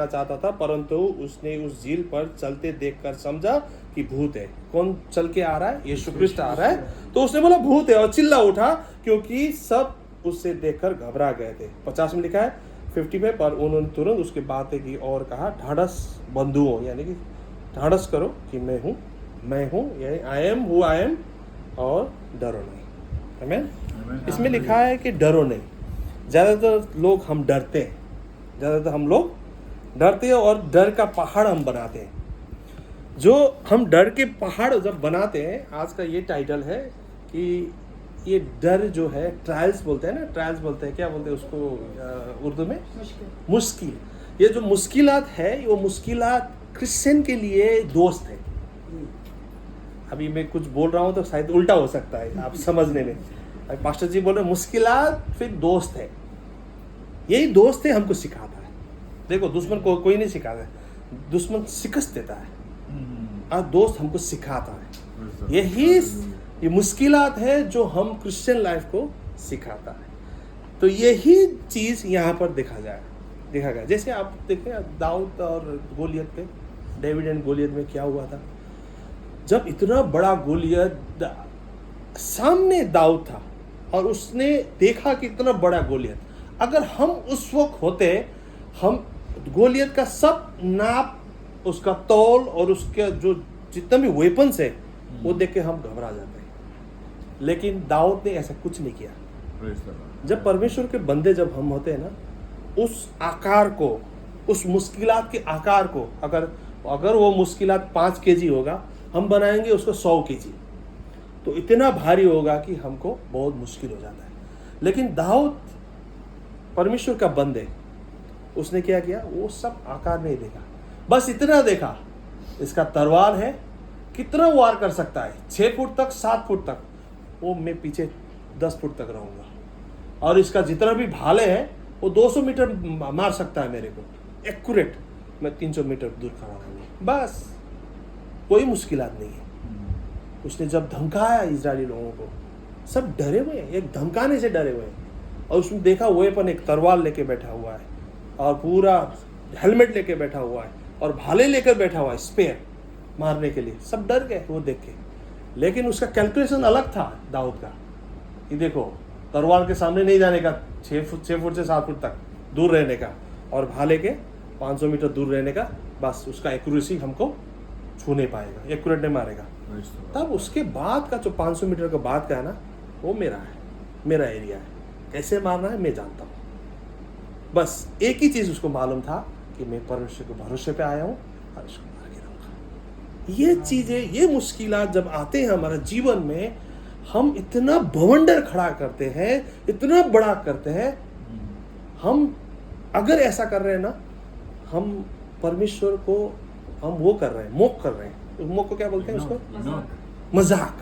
चाहता था, परंतु उसने उस झील पर चलते देखकर समझा कि भूत है। कौन चल के आ रहा है? यीशु क्रिस्ट आ रहा है। तो उसने बोला भूत है और चिल्ला उठा, क्योंकि सब उससे देखकर घबरा गए थे। 50 में लिखा है 50 पे, पर उन्होंने तुरंत उसके बातें की और कहा, ढाढ़स बंधुओं, यानी कि ढाढ़स करो कि मैं हूँ, यानी आई एम हु आई एम, और डरो नहीं। आमीन। इसमें लिखा है कि डरो नहीं। ज़्यादातर लोग हम डरते हैं, हम लोग डरते हैं और डर का पहाड़ हम बनाते हैं। जो हम डर के पहाड़ जब बनाते हैं, आज का ये टाइटल है कि ये डर जो है, ट्रायल्स बोलते हैं ना, ट्रायल्स बोलते हैं, क्या बोलते हैं उसको उर्दू में? मुश्किल। ये जो मुश्किलात है, वो मुश्किलात क्रिश्चियन के लिए दोस्त है। अभी मैं कुछ बोल रहा हूँ तो शायद उल्टा हो सकता है आप समझने में। पास्टर जी बोल रहे मुश्किलात फिर दोस्त है। यही दोस्त है, हमको सिखाता है। देखो, दुश्मन को कोई नहीं सिखाता है, दुश्मन शिकस्त देता है और दोस्त हमको सिखाता है। यही ये मुश्किलात है जो हम क्रिश्चियन लाइफ को सिखाता है। तो यही चीज यहाँ पर देखा गया। जैसे आप देखें दाऊद और गोलियत पे, डेविड एंड गोलियत में क्या हुआ था। जब इतना बड़ा गोलियत सामने दाऊद था और उसने देखा कि इतना बड़ा गोलियत, अगर हम उस वक्त होते, हम गोलियत का सब नाप, उसका तौल और उसके जो जितने भी वेपन्स है वो देख के हम घबरा जाते हैं। लेकिन दाऊद ने ऐसा कुछ नहीं किया। जब परमेश्वर के बंदे जब हम होते हैं ना, उस आकार को, उस मुश्किलात के आकार को, अगर वो मुश्किलात 5 केजी होगा, हम बनाएंगे उसको 100 केजी, तो इतना भारी होगा कि हमको बहुत मुश्किल हो जाता है। लेकिन दाऊद परमेश्वर का बंदे, उसने क्या किया? वो सब आकार नहीं देखा, बस इतना देखा, इसका तलवार है, कितना वार कर सकता है, 6 फुट तक, 7 फुट तक, वो मैं पीछे 10 फुट तक रहूंगा, और इसका जितना भी भाले हैं वो 200 मीटर मार सकता है मेरे को, एक्यूरेट, मैं 300 मीटर दूर खड़ा रहूंगा, बस कोई मुश्किलात नहीं है। उसने जब धमकाया इजरायली लोगों को, सब डरे हुए हैं, एक धमकाने से डरे हुए हैं, और उसने देखा वेपन, एक तलवार लेके बैठा हुआ है और पूरा हेलमेट लेके बैठा हुआ है और भाले लेकर बैठा हुआ है स्पेयर मारने के लिए। सब डर गए वो देख के। लेकिन उसका कैलकुलेशन अलग था दाऊद का, कि देखो तलवार के सामने नहीं जाने का, 6 फुट से 7 फुट तक दूर रहने का, और भाले के 500 मीटर दूर रहने का, बस उसका एक्यूरेसी हमको छू नहीं पाएगा, एक्यूरेट नहीं मारेगा। तब उसके बाद का जो 500 मीटर का बाद का है ना, वो मेरा है, मेरा एरिया है, कैसे मारना है मैं जानता हूँ। बस एक ही चीज उसको मालूम था कि मैं परमेश्वर के भरोसे पे आया हूँ और उसको मार के रहूंगा। ये चीजें, ये मुश्किलात जब आते हैं हमारे जीवन में, हम इतना बवंडर खड़ा करते हैं, इतना बड़ा करते हैं। हम अगर ऐसा कर रहे हैं ना, हम परमेश्वर को हम वो कर रहे हैं, मोक कर रहे हैं। मोक को क्या बोलते हैं उसको? मजाक।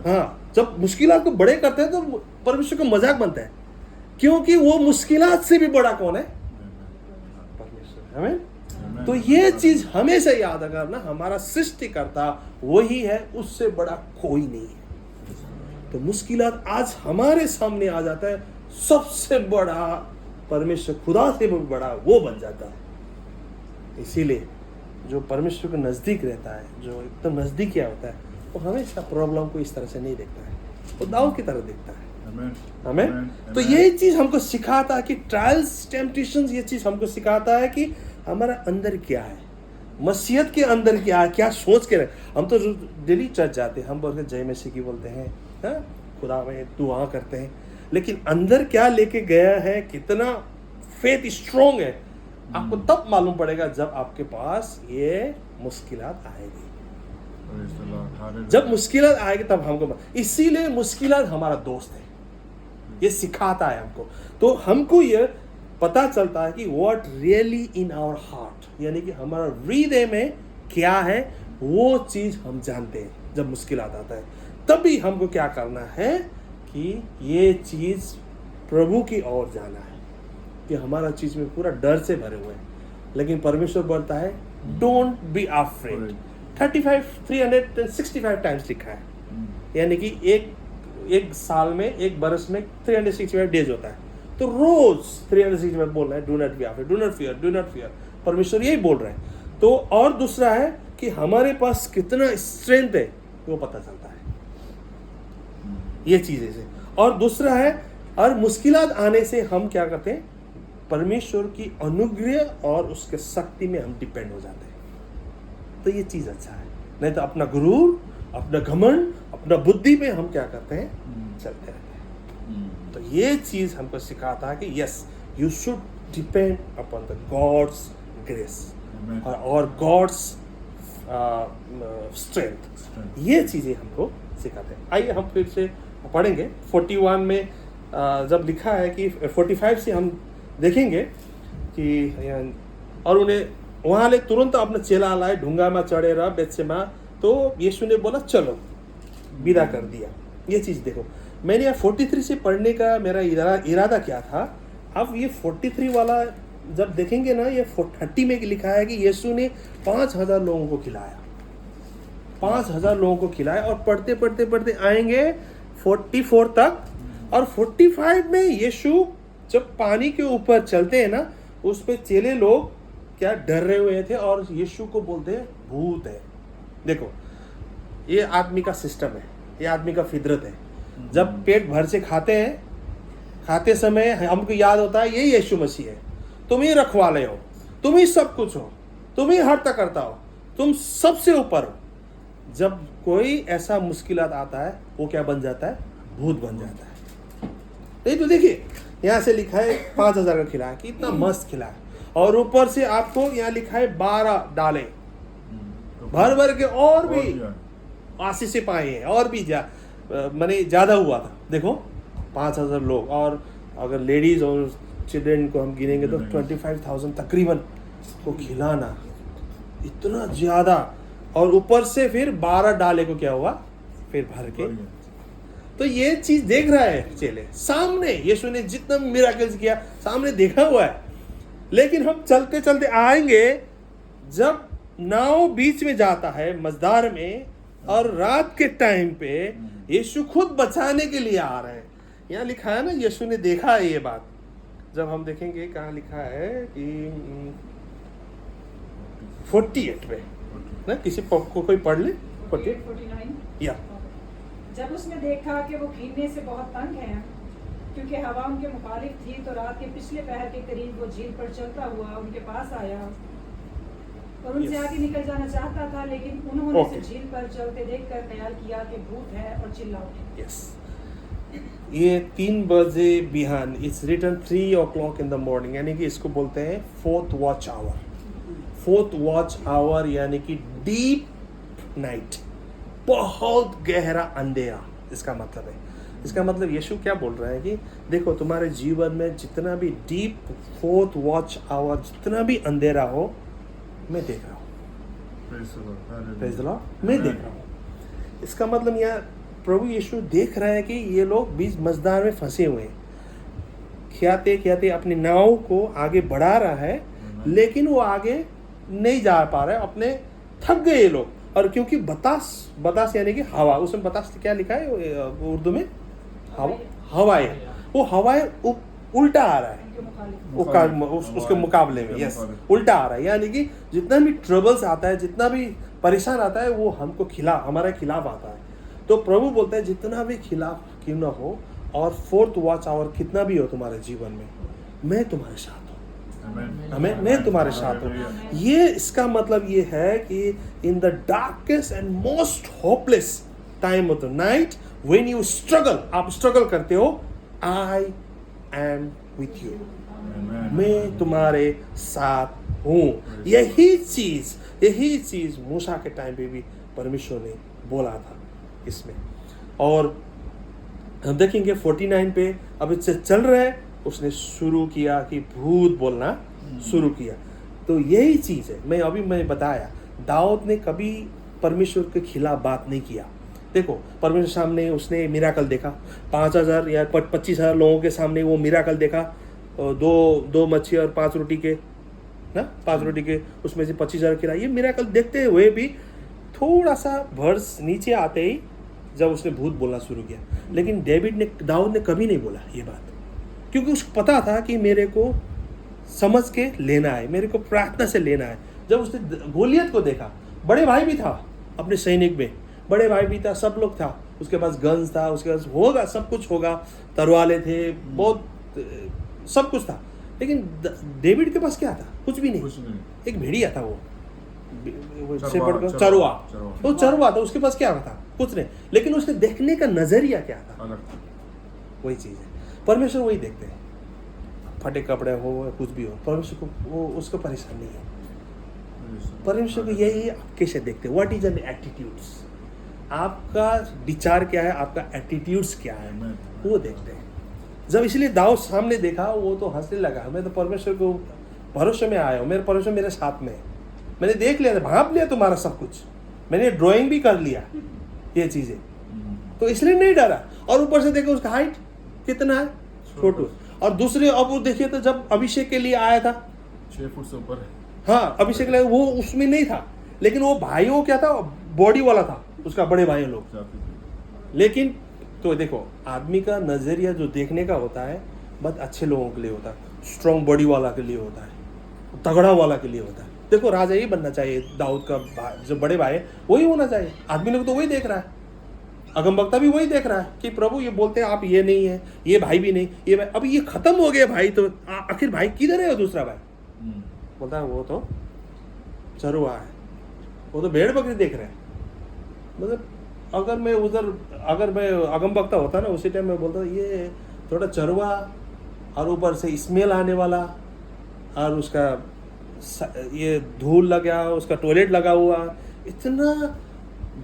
हाँ, जब मुश्किलात को बड़े करते हैं तो परमेश्वर का मजाक बनता है, क्योंकि वो मुश्किलात से भी बड़ा कौन है? परमेश्वर। हमें तो ये चीज हमेशा याद करना, हमारा सृष्टिकर्ता वही है, उससे बड़ा कोई नहीं है। तो मुश्किलात आज हमारे सामने आ जाता है, सबसे बड़ा परमेश्वर, खुदा से भी बड़ा वो बन जाता है। इसीलिए जो परमेश्वर के नजदीक रहता है, जो एकदम नजदीक क्या होता है, वो हमेशा प्रॉब्लम को इस तरह से नहीं देखता है, वो दाऊद की तरह देखता है। हमें तो यही चीज हमको सिखाता है कि ट्रायल्स, टेम्पटेशंस, ये चीज हमको सिखाता है कि हमारा अंदर क्या है, मसीहत के अंदर क्या है, क्या सोच के रहे। हम तो डेली चर्च जाते हैं, हम बोलते जय मसीह की बोलते हैं, हाँ, खुदा में दुआ करते हैं, लेकिन अंदर क्या लेके गया है, कितना फेथ स्ट्रॉन्ग है, आपको तब मालूम पड़ेगा जब आपके पास ये मुश्किलात आएगी। जब मुश्किलात आएगी तब हमको, इसीलिए मुश्किलात हमारा दोस्त है, ये सिखाता है हमको। तो हमको ये पता चलता है कि what really in our heart, यानी कि हमारा हृदय में क्या है, वो चीज हम जानते हैं। जब मुश्किलात आता है तभी हमको क्या करना है कि ये चीज प्रभु की ओर जाना है, कि हमारा चीज में पूरा डर से भरे हुए हैं। लेकिन परमेश्वर बोलता है डोंट बी अफ्रेड। 365 टाइम्स लिखा है, यानी कि एक साल में, एक बरस में 365 डेज होता है, तो रोज 365 बोल रहा है do not be afraid, do not fear, do not fear, परमेश्वर यही बोल रहे हैं। तो और दूसरा है कि हमारे पास कितना स्ट्रेंथ है वो पता चलता है ये चीजें से। और दूसरा है, और मुश्किलात आने से हम क्या करते हैं, परमेश्वर की अनुग्रह और उसके शक्ति में हम डिपेंड हो जाते हैं। तो ये चीज अच्छा है। नहीं तो अपना गुरूर, अपना घमंड, अपना बुद्धि में हम क्या करते हैं, चलते रहते हैं। तो ये चीज हमको सिखाता है कि yes, you should depend upon the gods grace और गॉड्स स्ट्रेंथ। ये चीजें हमको सिखाते हैं। आइए हम फिर से पढ़ेंगे 41 में जब लिखा है कि 45 से हम देखेंगे कि और उन्हें वहाँ ले तुरंत अपना चेला लाए, ढूंगा में चढ़े रहा बेत्सेमा। तो यीशु ने बोला चलो, विदा कर दिया। ये चीज देखो, मैंने यहाँ 43 से पढ़ने का मेरा इरादा क्या था। अब ये 43 वाला जब देखेंगे ना, ये 30 में लिखा है कि यीशु ने 5000 लोगों को खिलाया, 5000 लोगों को खिलाया। और पढ़ते पढ़ते पढ़ते आएंगे 44 तक। और 45 में यीशु जब पानी के ऊपर चलते हैं ना, उस पे चेले लोग क्या डर रहे हुए थे और यीशु को बोलते हैं भूत है। देखो, ये आदमी का सिस्टम है, ये आदमी का फितरत है। जब पेट भर से खाते हैं, खाते समय हमको याद होता है ये यीशु मसीह है, तुम ही रखवाले हो, तुम ही सब कुछ हो, तुम ही हर करता हो, तुम सबसे ऊपर हो। जब कोई ऐसा मुश्किलात आता है, वो क्या बन जाता है, भूत बन जाता है। नहीं तो देखिए, यहाँ से लिखा है 5000 का खिलाया, कितना मस्त खिलाया। और ऊपर से आपको यहाँ लिखा है 12 डाले भर भर के, और भी आशीष से पाए हैं, और भी मैंने ज्यादा हुआ था। देखो 5000 लोग, और अगर लेडीज और चिल्ड्रन को हम गिनेंगे तो 25,000 तकरीबन को खिलाना, इतना ज्यादा। और ऊपर से फिर 12 डाले को क्या हुआ, फिर भर के। तो ये चीज देख रहा है चेले सामने, यीशु ने जितना मिराकल्स किया सामने देखा हुआ है। लेकिन हम चलते चलते आएंगे, जब नाव बीच में जाता है मझधार में, और रात के टाइम पे यीशु खुद बचाने के लिए आ रहे हैं। यहाँ लिखा है ना, यीशु ने देखा है ये बात। जब हम देखेंगे कहाँ लिखा है कि 48 पे ना, किसी को कोई पढ़ ले 49 या। जब उसने देखा कि वो भीगने से बहुत तंग हैं, क्योंकि हवा उनके मुखालिफ थी, तो रात के पिछले पहर के करीब वो झील पर चलता हुआ उनके पास आया और उनसे आगे निकल जाना चाहता था, लेकिन उन्होंने उसे झील पर चलते देखकर ख्याल किया कि भूत है और चिल्ला उठे। ये 3 बजे बिहान, it's written 3 o'clock in the morning, यानी कि इसको बोलते हैं 4th watch our. 4th watch our यानी कि डीप नाइट, बहुत गहरा अंधेरा, इसका मतलब है। इसका मतलब यीशु क्या बोल रहा है कि देखो, तुम्हारे जीवन में जितना भी डीप 4th वॉच आवर, जितना भी अंधेरा हो, मैं देख रहा हूँ। प्रेज़ द लॉर्ड, मैं देख रहा हूँ। इसका मतलब यहाँ प्रभु यीशु देख रहा है कि ये लोग बीच मझधार में फंसे हुए हैं, खियाते खियाते अपनी नाव को आगे बढ़ा रहा है, लेकिन वो आगे नहीं जा पा रहा है, अपने थक गए ये लोग। और क्योंकि बतास यानी कि हवा, उसमें बतास क्या लिखा है उर्दू में, हवाएं, वो हवाएं उल्टा आ रहा है उसके मुकाबले में। यस, उल्टा आ रहा है, यानी कि जितना भी ट्रबल्स आता है, जितना भी परेशान आता है, वो हमको हमारे खिलाफ आता है। तो प्रभु बोलता है जितना भी खिलाफ क्यों ना हो, और 4th वॉच आवर कितना भी हो तुम्हारे जीवन में, मैं तुम्हारे साथ हूँ। मैं तुम्हारे साथ हूँ। ये इसका मतलब ये है कि in the darkest and most hopeless time of the night, when you struggle, आप स्ट्रगल करते हो, आई एम विथ यू, मैं तुम्हारे साथ हूँ। यही चीज मूसा के टाइम पे भी परमेश्वर ने बोला था इसमें। और हम देखेंगे 49 पे अब इससे चल रहा है, उसने शुरू किया कि भूत बोलना शुरू किया। तो यही चीज है, मैं बताया, दाऊद ने कभी परमेश्वर के खिलाफ बात नहीं किया। देखो, परमेश्वर सामने उसने मिराकल देखा, 5000 या 25,000 लोगों के सामने वो मिराकल देखा, दो मच्छी और 5 रोटी के ना, 5 रोटी के उसमें से 25,000 खिलाया। ये मिराकल देखते हुए भी थोड़ा सा वर्ष नीचे आते ही जब उसने भूत बोलना शुरू किया, लेकिन दाऊद ने कभी नहीं बोला ये बात, क्योंकि उसको पता था कि मेरे को समझ के लेना है, मेरे को प्रार्थना से लेना है। जब उसने गोलियत को देखा, बड़े भाई भी था अपने सैनिक में, बड़े भाई भी था, सब लोग था, उसके पास गन्स था, उसके पास होगा, सब कुछ होगा, तलवारें थे, बहुत सब कुछ था, लेकिन डेविड के पास क्या था? कुछ भी नहीं। एक भेड़िया था, वो चरवा, वो चरवा था, उसके पास क्या था? कुछ नहीं। लेकिन उसके देखने का नजरिया क्या था? वही चीज है, परमेश्वर वही देखते हैं, फटे कपड़े हो कुछ भी हो, परमेश्वर को वो उसको परेशान नहीं है। परमेश्वर को यही आप कैसे देखते हैं? व्हाट इज एन एटीट्यूड्स, आपका विचार क्या है, आपका एटीट्यूड्स क्या है, वो देखते हैं। जब इसलिए दाऊद सामने देखा, वो तो हंसने लगा, मैं तो परमेश्वर को भरोसे में आया हूँ, मेरे परमेश्वर मेरे साथ में है, मैंने देख लिया, भांप लिया तुम्हारा सब कुछ, मैंने ड्राइंग भी कर लिया ये चीजें, तो इसलिए नहीं डरा। और ऊपर से देखो उसका हाइट कितना है, छोटू। और दूसरे अब वो देखिए तो जब अभिषेक के लिए आया था 6 फुट से ऊपर, हाँ अभिषेक के लिए, वो उसमें नहीं था, लेकिन वो भाइयों क्या था, बॉडी वाला था उसका, बड़े भाइयों लोग। लेकिन तो देखो आदमी का नजरिया जो देखने का होता है बहुत अच्छे लोगों के लिए होता है, स्ट्रॉन्ग बॉडी वाला के लिए होता है, तगड़ा वाला के लिए होता है। देखो राजा ही बनना चाहिए, दाऊद का जो बड़े भाई है वही होना चाहिए। आदमी लोग तो वही देख रहा है, अगमवक्ता भी वही देख रहा है कि प्रभु ये बोलते हैं आप ये नहीं है, ये भाई भी नहीं, ये भाई अब ये खत्म हो गया भाई, तो आखिर भाई किधर है दूसरा भाई? बोलता है वो तो चरवा है, वो तो भेड़ बकरी देख रहे हैं। मतलब अगर मैं अगमवक्ता होता ना उसी टाइम में बोलता ये थोड़ा चरवा, और ऊपर से स्मेल आने वाला, और उसका ये धूल लगा, उसका टॉयलेट लगा हुआ, इतना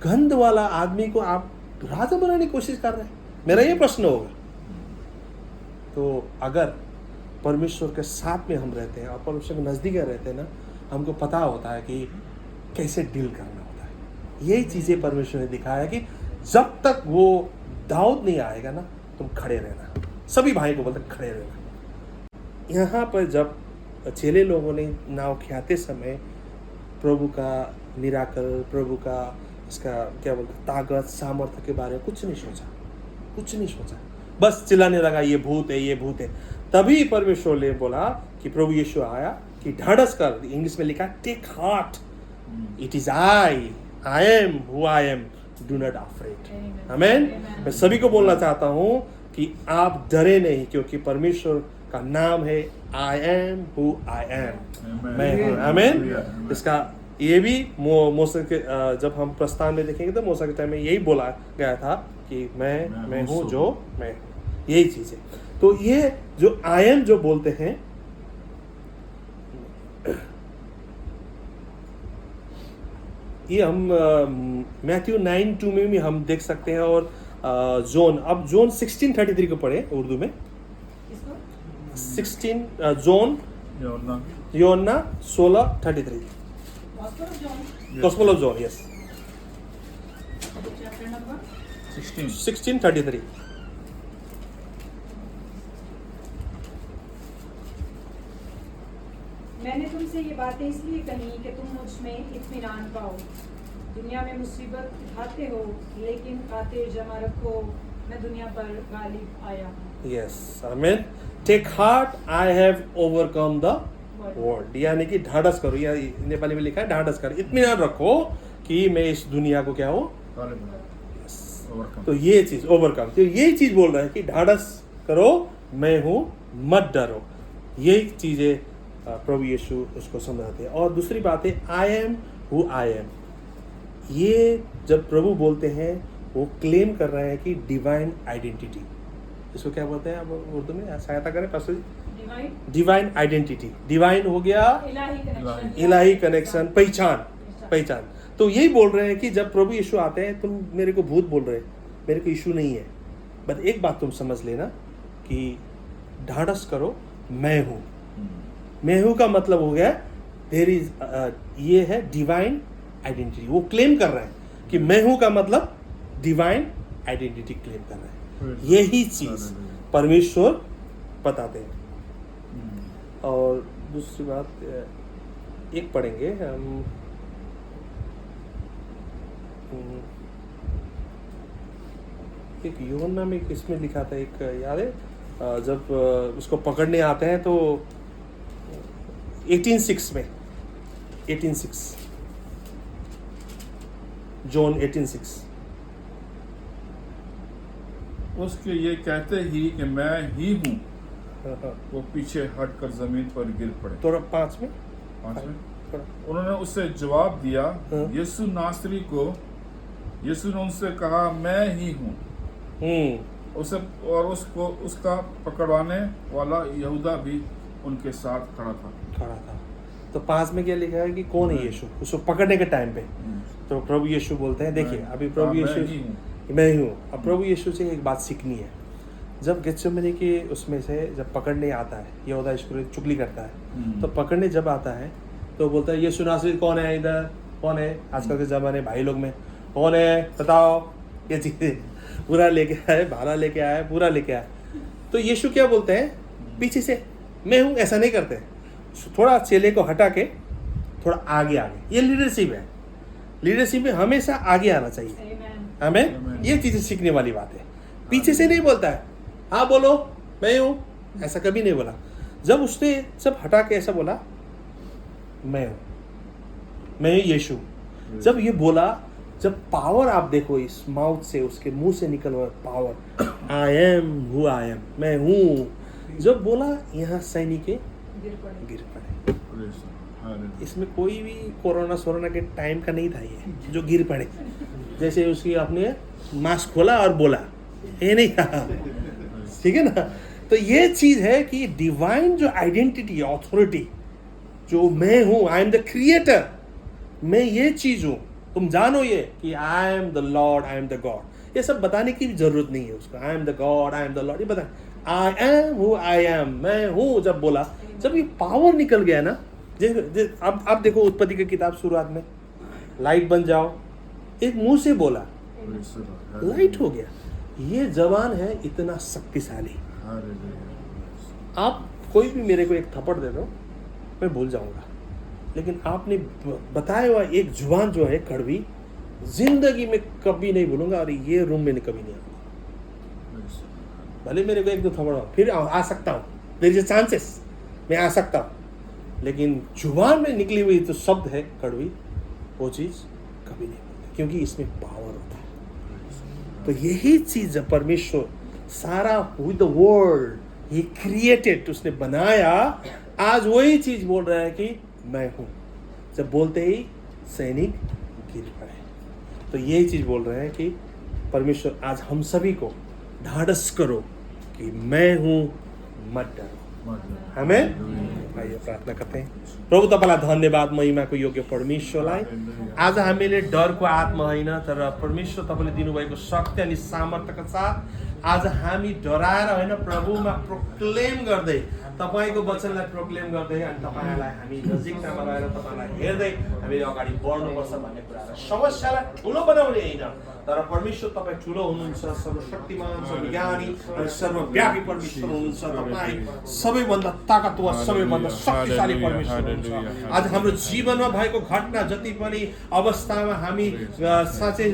गंध वाला आदमी को आप राजा बनाने की कोशिश कर रहे हैं? मेरा ये प्रश्न होगा। तो अगर परमेश्वर के साथ में हम रहते हैं और परमेश्वर के नजदीक रहते हैं ना, हमको पता होता है कि कैसे डील करना होता है। यही चीजें परमेश्वर ने दिखाया कि जब तक वो दाऊद नहीं आएगा ना, तुम खड़े रहना। सभी भाई को बोलते खड़े रहना। यहाँ पर जब चेले लोगों ने नाव खियाते समय प्रभु का निराकर, प्रभु का इसका क्या बोलते ताकत सामर्थ्य के बारे में कुछ नहीं सोचा, बस चिल्लाने लगा ये भूत है, ये भूत है। तभी परमेश्वर ने बोला कि प्रभु यीशु आया कि ढाढ़स कर, इंग्लिश में लिखा take heart, it is I am who I am, do not afraid. आमीन। मैं सभी को बोलना चाहता हूँ कि आप डरे नहीं, क्योंकि परमेश्वर का नाम है आई एम हु आई एम, मैं हूँ। आमीन। इसका ये भी मूसा के जब हम प्रस्थान में देखेंगे तो मूसा के टाइम में यही बोला गया था कि मैं हूँ जो मैं हूँ, यही चीज है। तो ये जो आई एम जो बोलते हैं, ये हम मैथ्यू 9:2 में भी हम देख सकते हैं। और जोन 16:33 को पढ़े उर्दू में, 16 जोन योना 16:33, Gospel of John, yes, 16:33। मैंने तुमसे ये बातें इसलिए कही कि तुम मुझ में इत्मीनान पाओ। दुनिया में मुसीबत उठाते हो, लेकिन खातिर जमा रखो, मैं दुनिया पर गालिब आया हूँ। Yes, amen. Take heart, I have overcome the world, यानी कि ढाढ़स करो, या नेपाली में लिखा है ढाढ़स करो, इत्मीनान रखो कि मैं इस दुनिया को क्या हूँ, तो ये चीज ओवरकम, तो यही चीज बोल रहा है कि ढाढ़स करो, मैं हूँ, मत डरो। यही चीजें प्रभु यीशु उसको समझाते हैं। और दूसरी बात है आई एम हु आई एम, ये जब प्रभु बोलते हैं वो क्लेम कर रहे हैं कि डिवाइन आइडेंटिटी, इसको क्या बोलते हैं आप उर्दू में, सहायता करें पास्टर जी? डिवाइन आइडेंटिटी, डिवाइन हो गया इलाही कनेक्शन, पहचान। तो यही बोल रहे हैं कि जब प्रभु यीशु आते हैं, तुम मेरे को भूत बोल रहे, मेरे को यीशु नहीं है, बस एक बात तुम समझ लेना कि ढाढ़स करो, मैं हूँ। मैं हूँ का मतलब हो गया देयर इज, ये है डिवाइन आइडेंटिटी। वो क्लेम कर रहे हैं कि मैं हूँ का मतलब डिवाइन आइडेंटिटी क्लेम कर रहे हैं। यही चीज परमेश्वर बताते हैं। और दूसरी बात एक पढ़ेंगे हम, एक यूहन्ना में इसमें लिखा था, एक याद है जब उसको पकड़ने आते हैं तो 18:6 में, 18:6, जॉन 18:6। उसके ये कहते ही कि मैं ही हूँ, वो पीछे हटकर जमीन पर गिर पड़े। थोड़ा 5 में, 5 में थोड़ा। उन्होंने उससे जवाब दिया, हाँ। यीशु नासरी को, यीशु ने उनसे कहा मैं ही हूँ। उसे और उसको उसका पकड़वाने वाला यहूदा भी उनके साथ खड़ा था। तो 5 में क्या लिखा है कि कौन है यीशु, उसको पकड़ने के टाइम पे तो प्रभु यीशु बोलते हैं, देखिए अभी प्रभु मैं यीशु, ही हूँ। मैं ही हूँ। अब प्रभु यीशु से एक बात सीखनी है। जब गेत्सेमनी के उसमें से जब पकड़ने आता है, यहूदा इसको चुगली करता है, तो पकड़ने जब आता है तो बोलता है यीशु नासरी कौन है, इधर कौन है, आजकल के ज़माने भाई लोग में कौन है बताओ, ये चीज़ें पूरा लेके आए, भाला लेके आए, पूरा लेके आए। तो यीशु क्या बोलते हैं पीछे से, मैं हूँ, ऐसा नहीं करते, थोड़ा चेले को हटा के थोड़ा आगे आगे। ये लीडरशिप है, लीडरशिप में हमेशा आगे आना चाहिए। Amen. हमें ये चीज़ें सीखने वाली बात है। पीछे से नहीं बोलता है हाँ बोलो मैं हूँ, ऐसा कभी नहीं बोला। जब उसने सब हटा के ऐसा बोला मैं हूँ, मैं यीशु, जब ये बोला, जब पावर आप देखो इस माउथ से, उसके मुंह से निकल हुआ power, I am who I M, मैं हूँ, जब बोला यहाँ सैनिक गिर पड़े। इसमें कोई भी कोरोना के टाइम का नहीं था ये जो गिर पड़े। जैसे उसकी आपने मास्क खोला और बोला, ये नहीं था, ठीक है ना। तो ये चीज है कि डिवाइन जो आइडेंटिटी, अथॉरिटी, जो मैं हूं, आई एम द क्रिएटर, मैं ये चीज हूं, तुम जानो ये कि I am the Lord, I am the God. ये सब बताने की भी जरूरत नहीं है उसको, I am the God, I am the Lord, ये बता, आई एम हु आई एम, मैं हूं। जब बोला, जब ये पावर निकल गया ना, अब देखो उत्पत्ति की किताब शुरुआत में, लाइट बन जाओ, एक मुंह से बोला, लाइट हो गया। ये जबान है इतना शक्तिशाली। आप कोई भी मेरे को एक थप्पड़ दे दो, मैं भूल जाऊंगा, लेकिन आपने बताया हुआ एक जुबान जो है कड़वी, जिंदगी में कभी नहीं भूलूंगा, और ये रूम में कभी नहीं आऊंगा। भले मेरे को एक दो थप्पड़ फिर आ सकता हूँ, देयर इज अ चांसेस मैं आ सकता हूँ, लेकिन जुबान में निकली हुई तो शब्द है कड़वी, वो चीज कभी नहीं बोलते, क्योंकि इसमें पावर होता है। तो यही चीज परमेश्वर सारा with the world he created, उसने बनाया, आज वही चीज बोल रहा है कि मैं हूं। जब बोलते ही सैनिक गिर पड़े, तो यही चीज बोल रहे हैं कि परमेश्वर आज हम सभी को ढाढ़स करो कि मैं हूं, मत डरो। हमें आइए प्रार्थना करते हैं। प्रभु तपाईँलाई धन्यवाद, महिमाको योग्य परमेश्वरलाई। आज हामीले डरको आत्मा होइन, तर परमेश्वर तपाईँले दिनुभएको शक्ति अनि सामर्थ्यका साथ आज हामी डराएर होइन, प्रभुमा प्रोक्लेम गर्दै, तपाईँको वचनलाई प्रोक्लेम गर्दै, अनि तपाईँलाई हामी नजिकतामा रहेर तपाईँलाई हेर्दै हामीले अगाडि बढ्नुपर्छ भन्ने कुरालाई, समस्यालाई ठुलो बनाउने होइन, तर परमेश्वर तपाईँ ठुलो हुनुहुन्छ, सर्वशक्तिमान, सर्वज्ञानी अनि सर्वव्यापी परमेश्वर हुनुहुन्छ। तपाईँ सबैभन्दा ताकतवर, सबैभन्दा शक्तिशाली परमेश्वर हुनुहुन्छ। आज हाम्रो जीवनमा भएको घटना जति पनि अवस्थामा हामी साँच्चै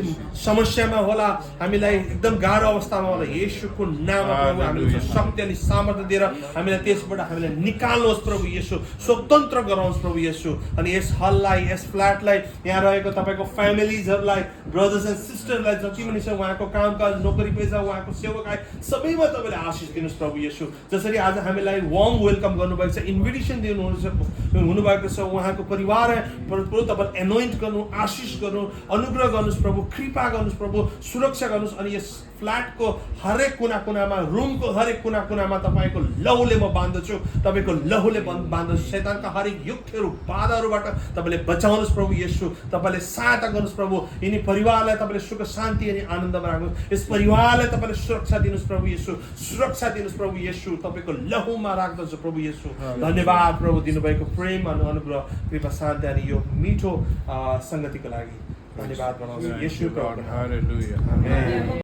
समस्यामा होला, हामीलाई एकदम गाह्रो अवस्थामा होला, येशूको नाममा प्रभु हामीले शक्ति अनि सामर्थ्य दिएर हामीलाई त्यसबाट हामीलाई निकाल्नुहोस् प्रभु येशू, स्वतन्त्र गराउनुहोस् प्रभु येशू। अनि यस हललाई, यस फ्ल्याटलाई, यहाँ रहेको तपाईँको फ्यामिलिजहरूलाई, ब्रदर्स एन्ड सिस्टरलाई जति पनि छ, उहाँको कामकाज, नोकरी पेसा, उहाँको सेवकाई सबैमा तपाईँले आशिष दिनुहोस् प्रभु येशू। जसरी आज हामीलाई वार्म वेलकम गर्नुभएको छ, इन्भिटेसन हुनुभएको छ, उहाँको परिवार प्रभु तपाईँले एनोइन्ट गर्नु, आशिष गर्नु, अनुग्रह गर्नुहोस् प्रभु, कृपा गर्नुहोस् प्रभु, सुरक्षा गर्नुहोस्। अनि यस फ्ल्याटको हरेक कुना कुनामा, रुमको हरेक कुना कुनामा तपाईँको लहुले म बाँध्दछु, तपाईँको लहुले बाँध्दछु। शैतानका हरेक युक्तिहरू, बाधाहरूबाट तपाईँले बचाउनुहोस् प्रभु येशू। तपाईँले सहायता गर्नुहोस् प्रभु, यिनी परिवारलाई तपाईँले सुख शान्ति अनि आनन्दमा राख्नुहोस्। यस परिवारलाई तपाईँले सुरक्षा दिनुहोस् प्रभु येशू, सुरक्षा दिनुहोस् प्रभु येशू, तपाईँको लहुमा राख्दछु प्रभु येशू। धन्यवाद प्रभु, दिनुभएको प्रेम अनि अनुग्रह, कृपा, शान्ति अनि यो मिठो संगतिको लागि धन्यवाद बनाउँछु येशूको नाममा। आमेन।